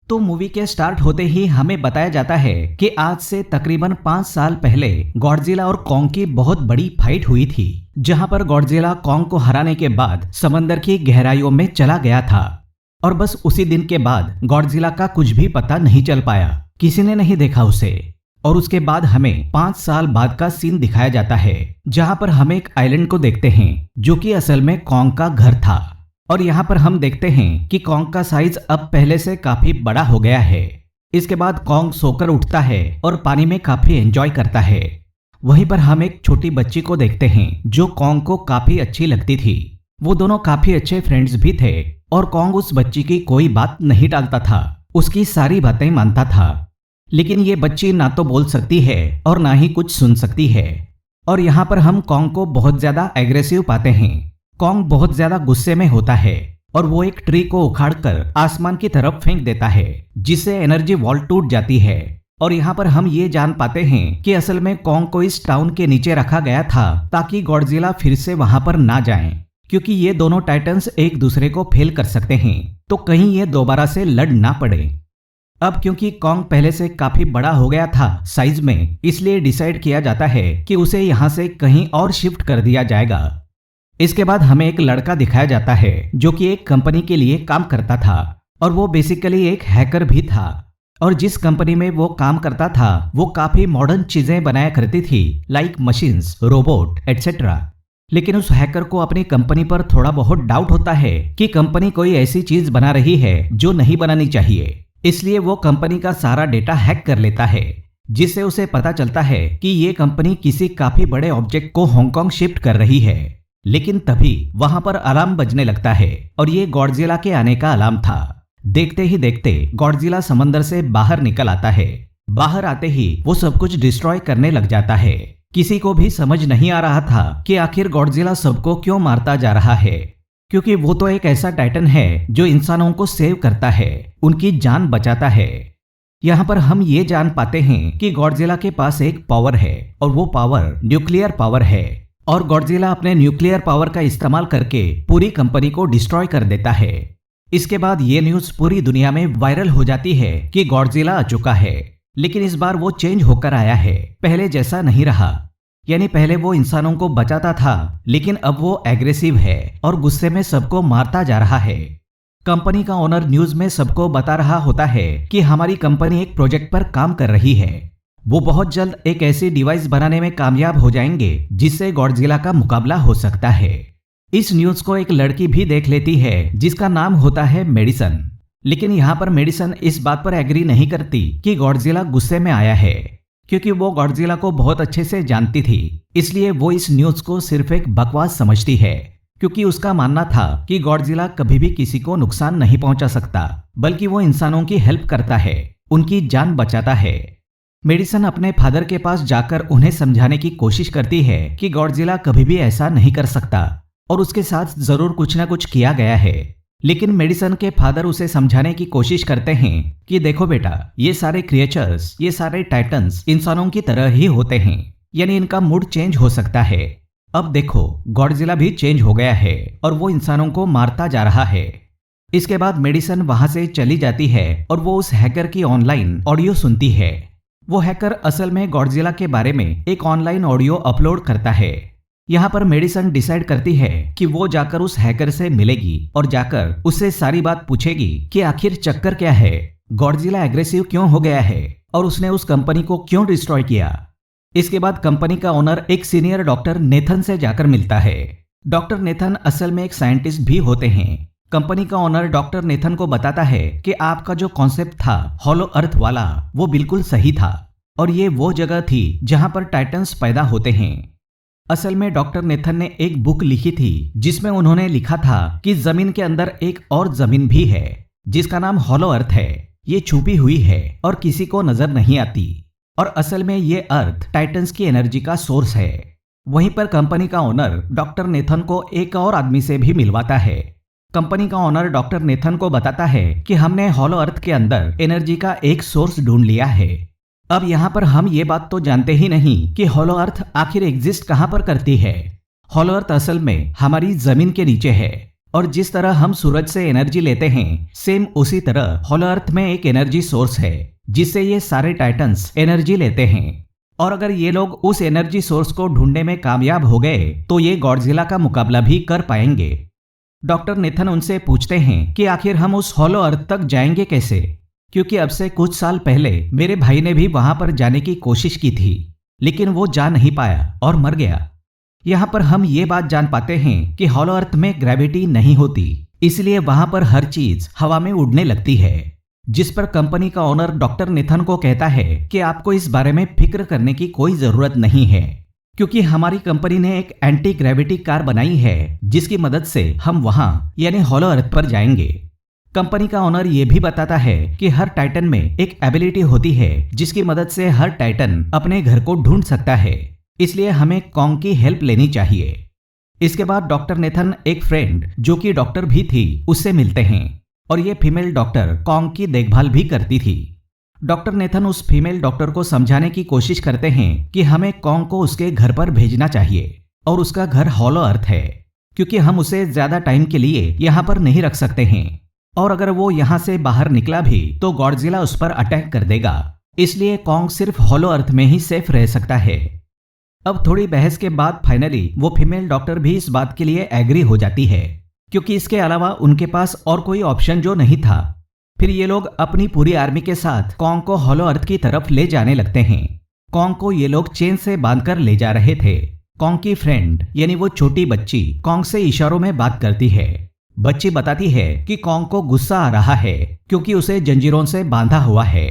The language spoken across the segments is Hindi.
तो मूवी के स्टार्ट होते ही हमें बताया जाता है कि आज से तकरीबन 5 साल पहले गॉडजिला और कॉन्ग की बहुत बड़ी फाइट हुई थी, जहां पर गॉडजिला कॉन्ग को हराने के बाद समंदर की गहराइयों में चला गया था। और बस उसी दिन के बाद गॉडजिला का कुछ भी पता नहीं चल पाया, किसी ने नहीं देखा उसे। और उसके बाद हमें 5 साल बाद का सीन दिखाया जाता है, जहां पर हम एक आइलैंड को देखते हैं जो कि असल में कॉन्ग का घर था। और यहाँ पर हम देखते हैं कि कॉन्ग का साइज अब पहले से काफी बड़ा हो गया है। इसके बाद कॉन्ग सोकर उठता है और पानी में काफी एंजॉय करता है। वहीं पर हम एक छोटी बच्ची को देखते हैं जो कॉन्ग को काफी अच्छी लगती थी। वो दोनों काफी अच्छे फ्रेंड्स भी थे और कॉन्ग उस बच्ची की कोई बात नहीं टालता था, उसकी सारी बातें मानता था। लेकिन ये बच्ची ना तो बोल सकती है और ना ही कुछ सुन सकती है। और यहाँ पर हम कॉन्ग को बहुत ज्यादा एग्रेसिव पाते हैं। कॉन्ग बहुत ज्यादा गुस्से में होता है और वो एक ट्री को उखाड़कर आसमान की तरफ फेंक देता है, जिससे एनर्जी वॉल टूट जाती है। और यहाँ पर हम ये जान पाते हैं कि असल में कॉन्ग को इस टाउन के नीचे रखा गया था ताकि गॉडजिला फिर से वहां पर ना जाए, क्योंकि ये दोनों टाइटन्स एक दूसरे को फेल कर सकते हैं, तो कहीं ये दोबारा से लड़ ना पड़े। अब क्योंकि कॉन्ग पहले से काफी बड़ा हो गया था साइज में, इसलिए डिसाइड किया जाता है कि उसे यहाँ से कहीं और शिफ्ट कर दिया जाएगा। इसके बाद हमें एक लड़का दिखाया जाता है जो कि एक कंपनी के लिए काम करता था और वो बेसिकली एक हैकर भी था। और जिस कंपनी में वो काम करता था वो काफी मॉडर्न चीजें बनाया करती थी, लाइक मशीन्स, रोबोट एटसेट्रा। लेकिन उस हैकर को अपनी कंपनी पर थोड़ा बहुत डाउट होता है कि कंपनी कोई ऐसी चीज बना रही है जो नहीं बनानी चाहिए। इसलिए वो कंपनी का सारा डेटा हैक कर लेता है, जिससे उसे पता चलता है कि ये कंपनी किसी काफी बड़े ऑब्जेक्ट को हांगकांग शिफ्ट कर रही है। लेकिन तभी वहां पर अलार्म बजने लगता है और ये गॉडजिला के आने का अलार्म था। देखते ही देखते गॉडजिला समंदर से बाहर निकल आता है। बाहर आते ही वो सब कुछ डिस्ट्रॉय करने लग जाता है। किसी को भी समझ नहीं आ रहा था कि आखिर गॉडजिला सबको क्यों मारता जा रहा है, क्योंकि वो तो एक ऐसा टाइटन है जो इंसानों को सेव करता है, उनकी जान बचाता है। यहाँ पर हम ये जान पाते हैं कि गॉडजिला के पास एक पावर है और वो पावर न्यूक्लियर पावर है। और गॉडजिला अपने न्यूक्लियर पावर का इस्तेमाल करके पूरी कंपनी को डिस्ट्रॉय कर देता है। इसके बाद ये न्यूज पूरी दुनिया में वायरल हो जाती है कि गॉडजिला आ चुका है। लेकिन इस बार वो चेंज होकर आया है, पहले जैसा नहीं रहा। यानी पहले वो इंसानों को बचाता था, लेकिन अब वो एग्रेसिव है और गुस्से में सबको मारता जा रहा है। कंपनी का ओनर न्यूज में सबको बता रहा होता है कि हमारी कंपनी एक प्रोजेक्ट पर काम कर रही है। वो बहुत जल्द एक ऐसी डिवाइस बनाने में कामयाब हो जाएंगे जिससे गॉडजिला का मुकाबला हो सकता है। इस न्यूज को एक लड़की भी देख लेती है जिसका नाम होता है मेडिसन। लेकिन यहाँ पर मेडिसन इस बात पर एग्री नहीं करती कि गॉडजिला गुस्से में आया है, क्योंकि वो गॉडजिला को बहुत अच्छे से जानती थी। इसलिए वो इस न्यूज को सिर्फ एक बकवास समझती है, क्योंकि उसका मानना था कि गॉडजिला कभी भी किसी को नुकसान नहीं पहुंचा सकता, बल्कि वो इंसानों की हेल्प करता है, उनकी जान बचाता है। मेडिसन अपने फादर के पास जाकर उन्हें समझाने की कोशिश करती है कि गॉडजिला कभी भी ऐसा नहीं कर सकता और उसके साथ जरूर कुछ ना कुछ किया गया है। लेकिन मेडिसन के फादर उसे समझाने की कोशिश करते हैं कि देखो बेटा, ये सारे क्रिएचर्स, ये सारे टाइटन्स इंसानों की तरह ही होते हैं, यानी इनका मूड चेंज हो सकता है। अब देखो, गॉडजिला भी चेंज हो गया है और वो इंसानों को मारता जा रहा है। इसके बाद मेडिसन वहां से चली जाती है और वो उस हैकर की ऑनलाइन ऑडियो सुनती है। वो हैकर असल में गॉडजिला के बारे में एक ऑनलाइन ऑडियो अपलोड करता है। यहाँ पर मेडिसन डिसाइड करती है कि वो जाकर उस हैकर से मिलेगी और जाकर उससे सारी बात पूछेगी कि आखिर चक्कर क्या है, गॉडजिला एग्रेसिव क्यों हो गया है और उसने उस कंपनी को क्यों डिस्ट्रॉय किया। इसके बाद कंपनी का ओनर एक सीनियर डॉक्टर नेथन से जाकर मिलता है। डॉक्टर नेथन असल में एक साइंटिस्ट भी होते हैं। कंपनी का ओनर डॉक्टर नेथन को बताता है कि आपका जो कॉन्सेप्ट था हॉलो अर्थ वाला, वो बिल्कुल सही था और ये वो जगह थी जहां पर टाइटन्स पैदा होते हैं। असल में डॉक्टर नेथन ने एक बुक लिखी थी जिसमें उन्होंने लिखा था कि जमीन के अंदर एक और जमीन भी है जिसका नाम हॉलो अर्थ है। ये छुपी हुई है और किसी को नजर नहीं आती और असल में ये अर्थ टाइटन्स की एनर्जी का सोर्स है। वहीं पर कंपनी का ओनर डॉक्टर नेथन को एक और आदमी से भी मिलवाता है। कंपनी का ओनर डॉक्टर नेथन को बताता है कि हमने हॉलो अर्थ के अंदर एनर्जी का एक सोर्स ढूंढ लिया है। अब यहाँ पर हम ये बात तो जानते ही नहीं कि हॉलो अर्थ आखिर एग्जिस्ट कहाँ पर करती है। हॉलो अर्थ असल में हमारी जमीन के नीचे है और जिस तरह हम सूरज से एनर्जी लेते हैं, सेम उसी तरह हॉलो अर्थ में एक एनर्जी सोर्स है जिससे ये सारे टाइटन्स एनर्जी लेते हैं। और अगर ये लोग उस एनर्जी सोर्स को ढूंढने में कामयाब हो गए तो ये गॉडजिला का मुकाबला भी कर पाएंगे। डॉक्टर नेथन उनसे पूछते हैं कि आखिर हम उस हॉलो अर्थ तक जाएंगे कैसे, क्योंकि अब से कुछ साल पहले मेरे भाई ने भी वहां पर जाने की कोशिश की थी, लेकिन वो जा नहीं पाया और मर गया। यहाँ पर हम ये बात जान पाते हैं कि हॉलो अर्थ में ग्रेविटी नहीं होती, इसलिए वहां पर हर चीज हवा में उड़ने लगती है। जिस पर कंपनी का ओनर डॉक्टर नेथन को कहता है कि आपको इस बारे में फिक्र करने की कोई जरूरत नहीं है, क्योंकि हमारी कंपनी ने एक एंटी ग्रेविटी कार बनाई है जिसकी मदद से हम वहां यानी हॉलो अर्थ पर जाएंगे। कंपनी का ओनर ये भी बताता है कि हर टाइटन में एक एबिलिटी होती है जिसकी मदद से हर टाइटन अपने घर को ढूंढ सकता है, इसलिए हमें कॉन्ग की हेल्प लेनी चाहिए। इसके बाद डॉक्टर नेथन एक फ्रेंड जो कि डॉक्टर भी थी उससे मिलते हैं और ये फीमेल डॉक्टर कॉन्ग की देखभाल भी करती थी। डॉक्टर नेथन उस फीमेल डॉक्टर को समझाने की कोशिश करते हैं कि हमें कॉन्ग को उसके घर पर भेजना चाहिए और उसका घर हॉलो अर्थ है, क्योंकि हम उसे ज्यादा टाइम के लिए यहाँ पर नहीं रख सकते हैं और अगर वो यहाँ से बाहर निकला भी तो गॉडजिला उस पर अटैक कर देगा, इसलिए कॉन्ग सिर्फ हॉलो अर्थ में ही सेफ रह सकता है। अब थोड़ी बहस के बाद फाइनली वो फीमेल डॉक्टर भी इस बात के लिए एग्री हो जाती है, क्योंकि इसके अलावा उनके पास और कोई ऑप्शन जो नहीं था। फिर ये लोग अपनी पूरी आर्मी के साथ कॉन्ग को हॉलो अर्थ की तरफ ले जाने लगते हैं। कॉन्ग को ये लोग चेन से बांधकर ले जा रहे थे। कॉन्ग की फ्रेंड यानी वो छोटी बच्ची कॉन्ग से इशारों में बात करती है। बच्ची बताती है कि कॉन्ग को गुस्सा आ रहा है क्योंकि उसे जंजीरों से बांधा हुआ है।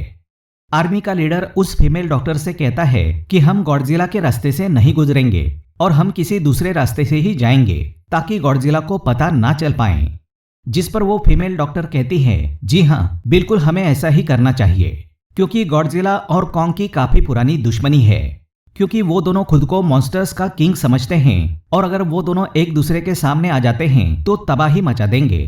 आर्मी का लीडर उस फीमेल डॉक्टर से कहता है कि हम गॉडजिला के रास्ते से नहीं गुजरेंगे और हम किसी दूसरे रास्ते से ही जाएंगे ताकि गॉडजिला को पता ना चल पाए। जिस पर वो फीमेल डॉक्टर कहती है, जी हाँ बिल्कुल हमें ऐसा ही करना चाहिए, क्योंकि गॉडजिला और कॉन्ग की काफी पुरानी दुश्मनी है, क्योंकि वो दोनों खुद को मॉन्स्टर्स का किंग समझते हैं और अगर वो दोनों एक दूसरे के सामने आ जाते हैं तो तबाही मचा देंगे।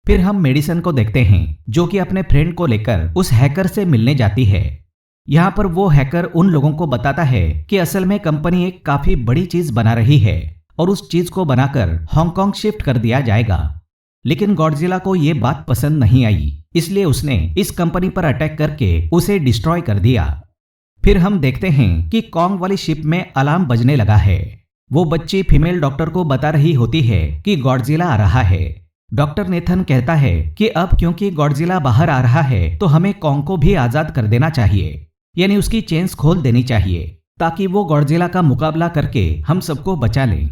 फिर हम मेडिसन को देखते हैं जो कि अपने फ्रेंड को लेकर उस हैकर से मिलने जाती है। यहाँ पर वो हैकर उन लोगों को बताता है कि असल में कंपनी एक काफी बड़ी चीज बना रही है और उस चीज को बनाकर हांगकांग शिफ्ट कर दिया जाएगा। लेकिन गॉडजिला को ये बात पसंद नहीं आई, इसलिए उसने इस कंपनी पर अटैक करके उसे डिस्ट्रॉय कर दिया। फिर हम देखते हैं कि कॉन्ग वाली शिप में अलार्म बजने लगा है। वो बच्ची फीमेल डॉक्टर को बता रही होती है कि गॉडजिला आ रहा है। डॉक्टर नेथन कहता है कि अब क्योंकि गॉडजिला बाहर आ रहा है तो हमें कॉन्ग को भी आजाद कर देना चाहिए, यानी उसकी चेन्स खोल देनी चाहिए ताकि वो गॉडजिला का मुकाबला करके हम सबको बचा ले।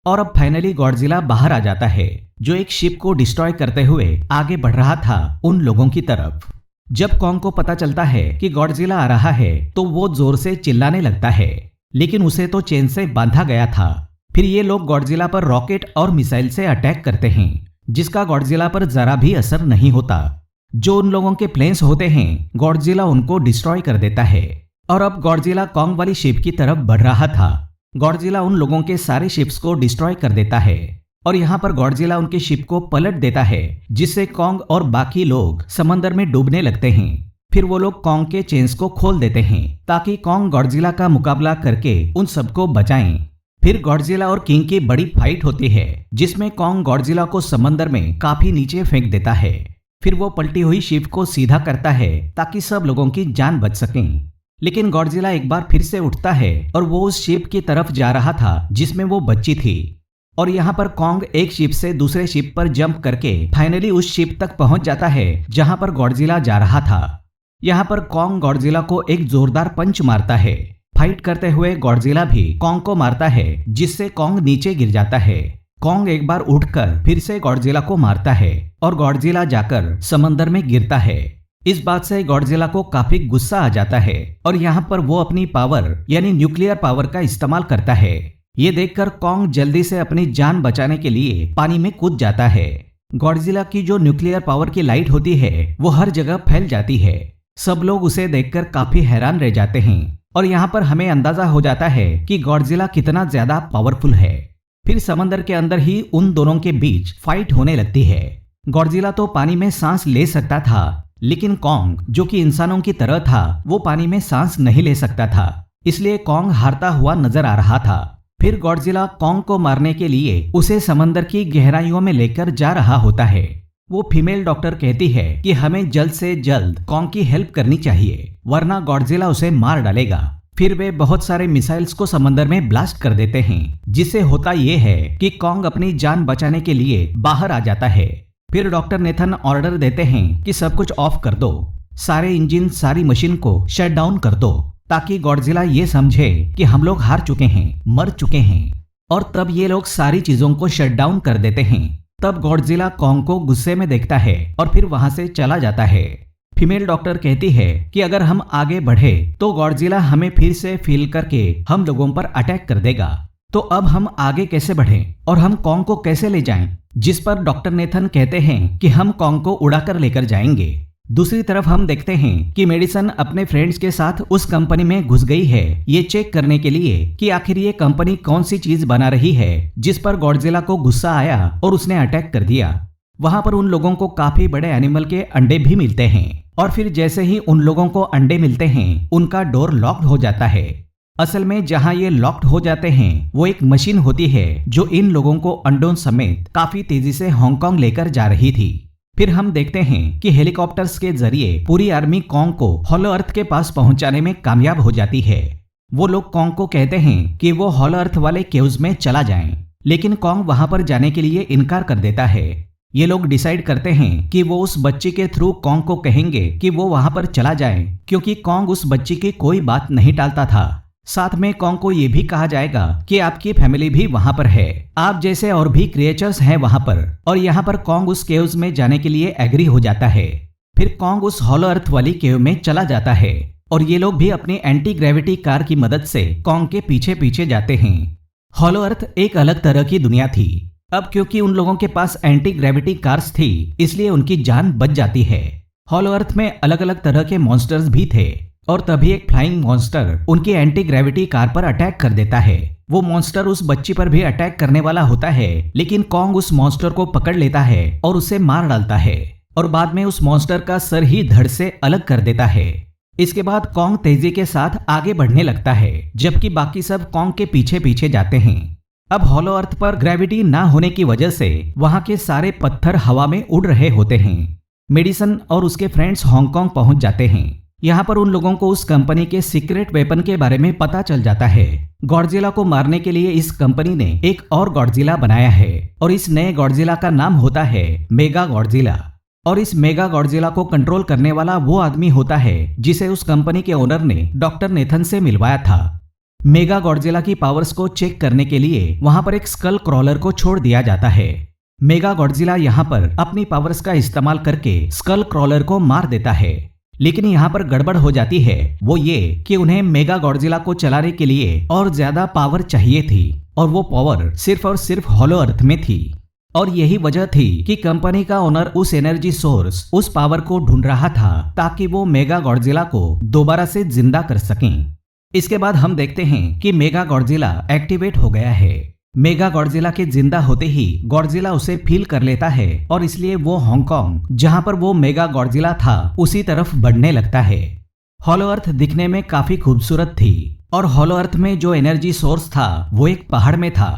और अब फाइनली गॉडजिला बाहर आ जाता है जो एक शिप को डिस्ट्रॉय करते हुए आगे बढ़ रहा था उन लोगों की तरफ। जब कॉन्ग को पता चलता है कि गॉडजिला आ रहा है तो वो जोर से चिल्लाने लगता है, लेकिन उसे तो चेन से बांधा गया था। फिर ये लोग गॉडजिला पर रॉकेट और मिसाइल से अटैक करते हैं, जिसका गॉडजिला पर जरा भी असर नहीं होता। जो उन लोगों के प्लेन्स होते हैं गॉडजिला उनको डिस्ट्रॉय कर देता है। और अब गॉडजिला कॉन्ग वाली शिप की तरफ बढ़ रहा था। गॉडजिला उन लोगों के सारे शिप्स को डिस्ट्रॉय कर देता है और यहाँ पर गॉडजिला उनके शिप को पलट देता है, जिससे कॉन्ग और बाकी लोग समंदर में डूबने लगते हैं। फिर वो लोग कॉन्ग के चेन्स को खोल देते हैं ताकि कॉन्ग गॉडजिला का मुकाबला करके उन सबको बचाएं। फिर गॉडजिला और किंग की बड़ी फाइट होती है जिसमें कॉन्ग गॉडजिला को समंदर में काफी नीचे फेंक देता है। फिर वो पलटी हुई शिप को सीधा करता है ताकि सब लोगों की जान बच सकें। लेकिन गॉडजिला एक बार फिर से उठता है और वो उस शिप की तरफ जा रहा था जिसमें वो बच्ची थी। और यहाँ पर कॉन्ग एक शिप से दूसरे शिप पर जंप करके फाइनली उस शिप तक पहुंच जाता है जहां पर गॉडजिला जा रहा था। यहाँ पर कॉन्ग गॉडजिला को एक जोरदार पंच मारता है। फाइट करते हुए गॉडजिला भी कॉन्ग को मारता है, जिससे कॉन्ग नीचे गिर जाता है। कॉन्ग एक बार उठकर फिर से गॉडजिला को मारता है और गॉडजिला जाकर समंदर में गिरता है। इस बात से गॉडजिला को काफी गुस्सा आ जाता है और यहाँ पर वो अपनी पावर यानी न्यूक्लियर पावर का इस्तेमाल करता है। ये देखकर कॉन्ग जल्दी से अपनी जान बचाने के लिए पानी में कूद जाता है। गॉडजिला की जो न्यूक्लियर पावर की लाइट होती है वो हर जगह फैल जाती है। सब लोग उसे देखकर काफी हैरान रह जाते हैं और यहाँ पर हमें अंदाजा हो जाता है कि गॉडजिला कितना ज्यादा पावरफुल है। फिर समंदर के अंदर ही उन दोनों के बीच फाइट होने लगती है। गॉडजिला तो पानी में सांस ले सकता था, लेकिन कॉन्ग जो कि इंसानों की तरह था वो पानी में सांस नहीं ले सकता था, इसलिए कॉन्ग हारता हुआ नजर आ रहा था। फिर गॉडजिला कॉन्ग को मारने के लिए उसे समंदर की गहराइयों में लेकर जा रहा होता है। वो फीमेल डॉक्टर कहती है कि हमें जल्द से जल्द कॉन्ग की हेल्प करनी चाहिए, वरना गॉडजिला उसे मार डालेगा। फिर वे बहुत सारे मिसाइल्स को समंदर में ब्लास्ट कर देते हैं, जिससे होता ये है कि कॉन्ग अपनी जान बचाने के लिए बाहर आ जाता है। फिर डॉक्टर नेथन ऑर्डर देते हैं कि सब कुछ ऑफ कर दो, सारे इंजन सारी मशीन को शट डाउन कर दो, ताकि गॉडजिला ये समझे कि हम लोग हार चुके हैं, मर चुके हैं। और तब ये लोग सारी चीजों को शट डाउन कर देते हैं। तब गॉडजिला कॉन्ग को गुस्से में देखता है और फिर वहां से चला जाता है। फीमेल डॉक्टर कहती है कि अगर हम आगे बढ़े तो गॉडजिला हमें फिर से फील करके हम लोगों पर अटैक कर देगा। तो अब हम आगे कैसे बढ़ें और हम कॉन्ग को कैसे ले जाएं? जिस पर डॉक्टर नेथन कहते हैं कि हम कॉन्ग को उड़ाकर लेकर जाएंगे। दूसरी तरफ हम देखते हैं कि मेडिसन अपने फ्रेंड्स के साथ उस कंपनी में घुस गई है, ये चेक करने के लिए कि आखिर ये कंपनी कौन सी चीज बना रही है जिस पर गॉडजिला को गुस्सा आया और उसने अटैक कर दिया। वहां पर उन लोगों को काफी बड़े एनिमल के अंडे भी मिलते हैं और फिर जैसे ही उन लोगों को अंडे मिलते हैं उनका डोर लॉक्ड हो जाता है। असल में जहां ये लॉक्ड हो जाते हैं वो एक मशीन होती है जो इन लोगों को अंडों समेत काफी तेजी से हांगकांग लेकर जा रही थी। फिर हम देखते हैं कि हेलीकॉप्टर्स के जरिए पूरी आर्मी कॉन्ग को हॉलो अर्थ के पास पहुंचाने में कामयाब हो जाती है। वो लोग कॉन्ग को कहते हैं कि वो हॉलो अर्थ वाले केव्स में चला जाएं, लेकिन कॉन्ग वहां पर जाने के लिए इनकार कर देता है। ये लोग डिसाइड करते हैं कि वो उस बच्ची के थ्रू कॉन्ग को कहेंगे कि वो वहां पर चला जाए, क्योंकि कॉन्ग उस बच्ची की कोई बात नहीं टालता था। साथ में कॉन्ग को ये भी कहा जाएगा कि आपकी फैमिली भी वहां पर है, आप जैसे और भी क्रिएचर्स हैं वहां पर। और यहाँ पर कॉन्ग उस केव्स में जाने के लिए एग्री हो जाता है। फिर कॉन्ग उस हॉलो अर्थ वाली केव में चला जाता है और ये लोग भी अपनी एंटी ग्रेविटी कार की मदद से कॉन्ग के पीछे पीछे जाते हैं। हॉलो अर्थ एक अलग तरह की दुनिया थी। अब क्योंकि उन लोगों के पास एंटी ग्रेविटी कार्स थी, इसलिए उनकी जान बच जाती है। हॉलो अर्थ में अलग अलग तरह के मॉन्स्टर्स भी थे और तभी एक फ्लाइंग मॉन्स्टर उनकी एंटी ग्रेविटी कार पर अटैक कर देता है। वो मॉन्स्टर उस बच्ची पर भी अटैक करने वाला होता है, लेकिन कॉन्ग उस मॉन्स्टर को पकड़ लेता है और उसे मार डालता है और बाद में उस मॉन्स्टर का सर ही धड़ से अलग कर देता है। इसके बाद कॉन्ग तेजी के साथ आगे बढ़ने लगता है, जबकि बाकी सब कॉन्ग के पीछे पीछे जाते हैं। अब हॉलो अर्थ पर ग्रेविटी ना होने की वजह से वहां के सारे पत्थर हवा में उड़ रहे होते हैं। मेडिसन और उसके फ्रेंड्स हांगकांग पहुंच जाते हैं। यहाँ पर उन लोगों को उस कंपनी के सीक्रेट वेपन के बारे में पता चल जाता है। गॉडजिला को मारने के लिए इस कंपनी ने एक और गॉडजिला बनाया है और इस नए गॉडजिला का नाम होता है मेगा गॉडजिला। और इस मेगा गॉडजिला को कंट्रोल करने वाला वो आदमी होता है जिसे उस कंपनी के ओनर ने डॉक्टर नेथन से मिलवाया था। मेगा गॉडजिला की पावर्स को चेक करने के लिए वहां पर एक स्कल क्रॉलर को छोड़ दिया जाता है। मेगा गॉडजिला यहाँ पर अपनी पावर्स का इस्तेमाल करके स्कल क्रॉलर को मार देता है, लेकिन यहाँ पर गड़बड़ हो जाती है। वो ये कि उन्हें मेगा गॉडजिला को चलाने के लिए और ज्यादा पावर चाहिए थी और वो पावर सिर्फ और सिर्फ हॉलो अर्थ में थी। और यही वजह थी कि कंपनी का ओनर उस एनर्जी सोर्स, उस पावर को ढूंढ रहा था ताकि वो मेगा गॉडजिला को दोबारा से जिंदा कर सकें। इसके बाद हम देखते हैं कि मेगा गॉडजिला एक्टिवेट हो गया है। मेगा गॉडजिला के जिंदा होते ही गॉडजिला उसे फील कर लेता है और इसलिए वो हांगकांग, जहां पर वो मेगा गॉडजिला था, उसी तरफ बढ़ने लगता है। हॉलो अर्थ दिखने में काफी खूबसूरत थी और हॉलो अर्थ में जो एनर्जी सोर्स था वो एक पहाड़ में था।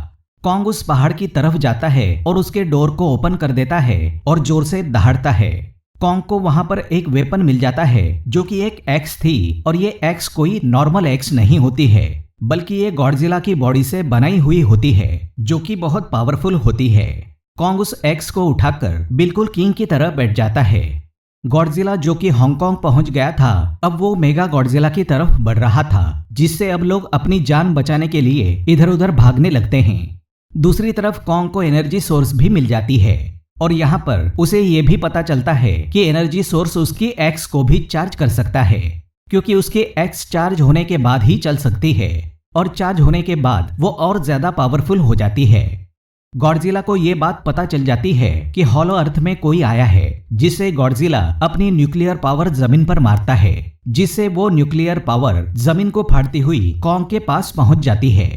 कॉन्ग उस पहाड़ की तरफ जाता है और उसके डोर को ओपन कर देता है और जोर से दहाड़ता है। कॉन्ग को वहां पर एक वेपन मिल जाता है जो कि एक एक्स थी और ये एक्स कोई नॉर्मल एक्स नहीं होती है, बल्कि ये गॉडजिला की बॉडी से बनाई हुई होती है जो कि बहुत पावरफुल होती है। कॉन्ग उस एक्स को उठाकर बिल्कुल किंग की तरह बैठ जाता है। गॉडजिला जो कि हांगकांग पहुंच गया था, अब वो मेगा गॉडजिला की तरफ बढ़ रहा था, जिससे अब लोग अपनी जान बचाने के लिए इधर उधर भागने लगते हैं। दूसरी तरफ कॉन्ग को एनर्जी सोर्स भी मिल जाती है और यहाँ पर उसे ये भी पता चलता है कि एनर्जी सोर्स उसकी एक्स को भी चार्ज कर सकता है, क्योंकि उसकी एक्स चार्ज होने के बाद ही चल सकती है और चार्ज होने के बाद वो और ज्यादा पावरफुल हो जाती है। गॉडजिला को ये बात पता चल जाती है कि हॉलो अर्थ में कोई आया है, जिससे गॉडजिला अपनी न्यूक्लियर पावर जमीन पर मारता है, जिससे वो न्यूक्लियर पावर जमीन को फाड़ती हुई कॉन्ग के पास पहुंच जाती है।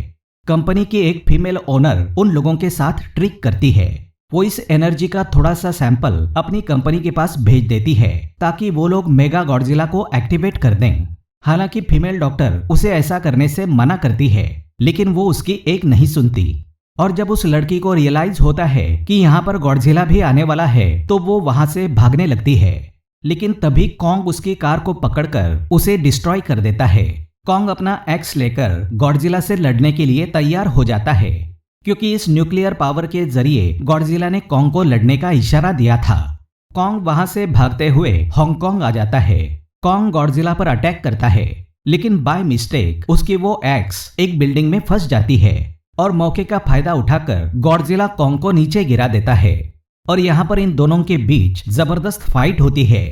कंपनी की एक फीमेल ओनर उन लोगों के साथ ट्रिक करती है। वो इस एनर्जी का थोड़ा सा सैंपल अपनी कंपनी के पास भेज देती है ताकि वो लोग मेगा गॉडजिला को एक्टिवेट कर दें। हालांकि फीमेल डॉक्टर उसे ऐसा करने से मना करती है लेकिन वो उसकी एक नहीं सुनती। और जब उस लड़की को रियलाइज होता है कि यहाँ पर गॉडजिला भी आने वाला है तो वो वहां से भागने लगती है। लेकिन तभी कॉन्ग उसकी कार को पकड़कर उसे डिस्ट्रॉय कर देता है। कॉन्ग अपना एक्स लेकर गॉडजिला से लड़ने के लिए तैयार हो जाता है, क्योंकि इस न्यूक्लियर पावर के जरिए गॉडजिला ने कॉन्ग को लड़ने का इशारा दिया था। कॉन्ग वहां से भागते हुए हांगकांग आ जाता है। कॉन्ग गॉडजिला पर अटैक करता है, लेकिन बाय मिस्टेक उसकी वो एक्स एक बिल्डिंग में फंस जाती है और मौके का फायदा उठाकर गॉडजिला कॉन्ग को नीचे गिरा देता है। और यहाँ पर इन दोनों के बीच जबरदस्त फाइट होती है।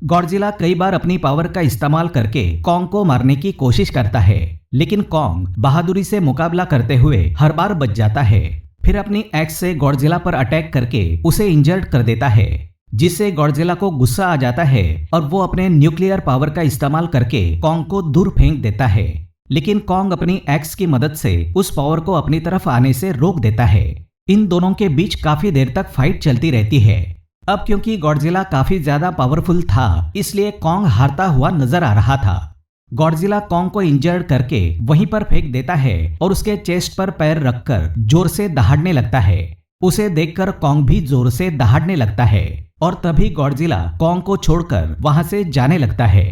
गॉडजिला कई बार अपनी पावर का इस्तेमाल करके कॉन्ग को मारने की कोशिश करता है, लेकिन कॉन्ग बहादुरी से मुकाबला करते हुए हर बार बच जाता है। फिर अपनी एक्स से गॉडजिला पर अटैक करके उसे इंजर्ड कर देता है, जिससे गॉडजिला को गुस्सा आ जाता है और वो अपने न्यूक्लियर पावर का इस्तेमाल करके कॉन्ग को दूर फेंक देता है। लेकिन कॉन्ग अपनी एक्स की मदद से उस पावर को अपनी तरफ आने से रोक देता है। इन दोनों के बीच काफी देर तक फाइट चलती रहती है। अब क्योंकि गॉडजिला काफी ज्यादा पावरफुल था, इसलिए कॉन्ग हारता हुआ नजर आ रहा था। गॉडजिला कॉन्ग को इंजर्ड करके वहीं पर फेंक देता है और उसके चेस्ट पर पैर रखकर जोर से दहाड़ने लगता है। उसे देखकर कॉन्ग भी जोर से दहाड़ने लगता है और तभी गॉडजिला कॉन्ग को छोड़कर वहां से जाने लगता है।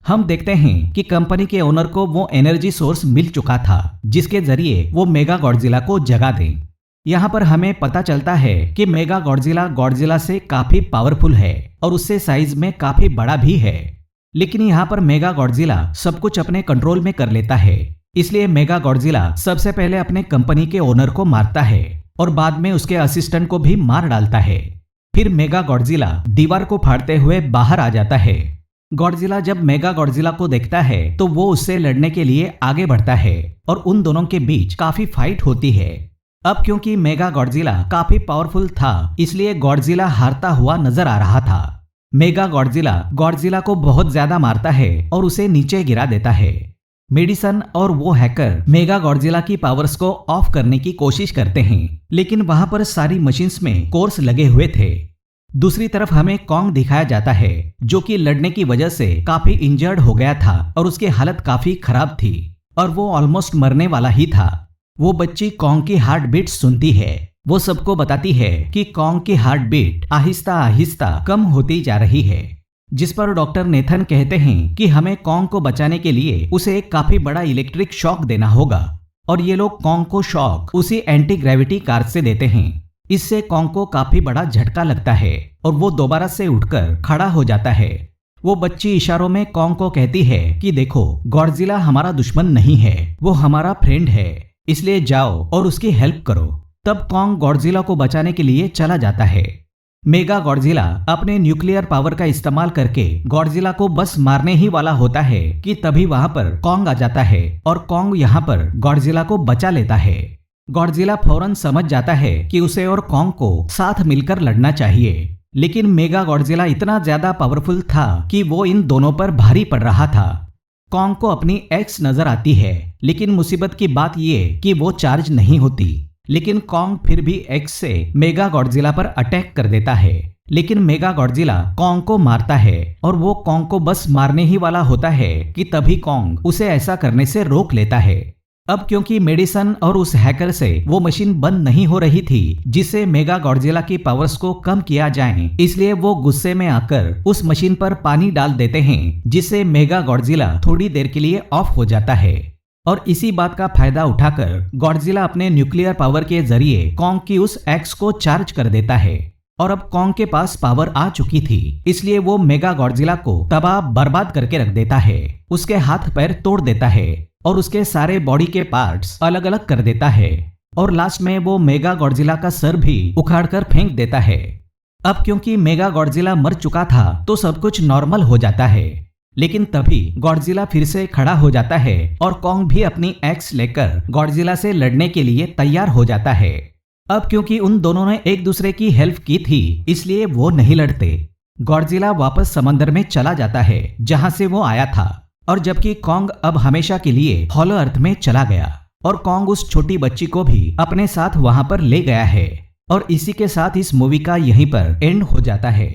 हम देखते हैं कि कंपनी के ओनर को वो एनर्जी सोर्स मिल चुका था, जिसके जरिए वो मेगा गॉडजिला को जगा दे। यहाँ पर हमें पता चलता है कि मेगा गॉडजिला से काफी पावरफुल है और उससे साइज में काफी बड़ा भी है। लेकिन यहाँ पर मेगा गॉडजिला सब कुछ अपने कंट्रोल में कर लेता है, इसलिए मेगा गॉडजिला सबसे पहले अपने कंपनी के ओनर को मारता है और बाद में उसके असिस्टेंट को भी मार डालता है। फिर मेगा गॉडजिला दीवार को फाड़ते हुए बाहर आ जाता है। गॉडजिला जब मेगा गॉडजिला को देखता है तो वो उससे लड़ने के लिए आगे बढ़ता है और उन दोनों के बीच काफी फाइट होती है। अब क्योंकि मेगा गॉडजिला काफी पावरफुल था, इसलिए गॉडजिला हारता हुआ नजर आ रहा था। मेगा गॉडजिला को बहुत ज्यादा मारता है और उसे नीचे गिरा देता है। मेडिसन और वो हैकर मेगा गॉडजिला की पावर्स को ऑफ करने की कोशिश करते हैं, लेकिन वहां पर सारी मशीन्स में कोर्स लगे हुए थे। दूसरी तरफ हमें कॉन्ग दिखाया जाता है, जो कि लड़ने की वजह से काफी इंजर्ड हो गया था और उसकी हालत काफी खराब थी और वो ऑलमोस्ट मरने वाला ही था। वो बच्ची कॉन्ग की हार्ट बीट सुनती है। वो सबको बताती है कि कॉन्ग की हार्ट बीट आहिस्ता आहिस्ता कम होती जा रही है, जिस पर डॉक्टर नेथन कहते हैं कि हमें कॉन्ग को बचाने के लिए उसे एक काफी बड़ा इलेक्ट्रिक शॉक देना होगा। और ये लोग कॉन्ग को शॉक उसी एंटी ग्रेविटी कार से देते हैं। इससे कॉन्ग को काफी बड़ा झटका लगता है और वो दोबारा से उठकर खड़ा हो जाता है। वो बच्ची इशारों में कॉन्ग को कहती है कि देखो, गॉडजिला हमारा दुश्मन नहीं है, वो हमारा फ्रेंड है, इसलिए जाओ और उसकी हेल्प करो। तब कॉन्ग गॉडजिला को बचाने के लिए चला जाता है। मेगा गॉडजिला अपने न्यूक्लियर पावर का इस्तेमाल करके गॉडजिला को बस मारने ही वाला होता है कि तभी वहां पर कॉन्ग आ जाता है और कॉन्ग यहाँ पर गॉडजिला को बचा लेता है। गॉडजिला फौरन समझ जाता है कि उसे और कॉन्ग को साथ मिलकर लड़ना चाहिए, लेकिन मेगा गॉडजिला इतना ज्यादा पावरफुल था कि वो इन दोनों पर भारी पड़ रहा था। कॉन्ग को अपनी एक्स नजर आती है, लेकिन मुसीबत की बात ये कि वो चार्ज नहीं होती। लेकिन कॉन्ग फिर भी एक्स से मेगा गॉडजिला पर अटैक कर देता है, लेकिन मेगा गॉडजिला कॉन्ग को मारता है और वो कॉन्ग को बस मारने ही वाला होता है कि तभी कॉन्ग उसे ऐसा करने से रोक लेता है। अब क्योंकि मेडिसन और उस हैकर से वो मशीन बंद नहीं हो रही थी जिससे मेगा गॉडजिला की पावर्स को कम किया जाए, इसलिए वो गुस्से में आकर उस मशीन पर पानी डाल देते हैं, जिससे मेगा गॉडजिला थोड़ी देर के लिए ऑफ हो जाता है। और इसी बात का फायदा उठाकर गॉडजिला अपने न्यूक्लियर पावर के जरिए कॉन्ग की उस एक्स को चार्ज कर देता है। और अब कॉन्ग के पास पावर आ चुकी थी, इसलिए वो मेगा गॉडजिला को तबाह बर्बाद करके रख देता है, उसके हाथ पैर तोड़ देता है और उसके सारे बॉडी के पार्ट्स अलग अलग कर देता है और लास्ट में वो मेगा गॉडजिला का सर भी उखाड़कर फेंक देता है। अब क्योंकि मेगा गॉडजिला मर चुका था तो सब कुछ नॉर्मल हो जाता है, लेकिन तभी गॉडजिला फिर से खड़ा हो जाता है और कॉन्ग भी अपनी एक्स लेकर गॉडजिला से लड़ने के लिए तैयार हो जाता है। अब क्योंकि उन दोनों ने एक दूसरे की हेल्प की थी, इसलिए वो नहीं लड़ते। गॉडजिला वापस समंदर में चला जाता है जहां से वो आया था, और जबकि कॉन्ग अब हमेशा के लिए हॉलो अर्थ में चला गया और कॉन्ग उस छोटी बच्ची को भी अपने साथ वहां पर ले गया है। और इसी के साथ इस मूवी का यहीं पर एंड हो जाता है।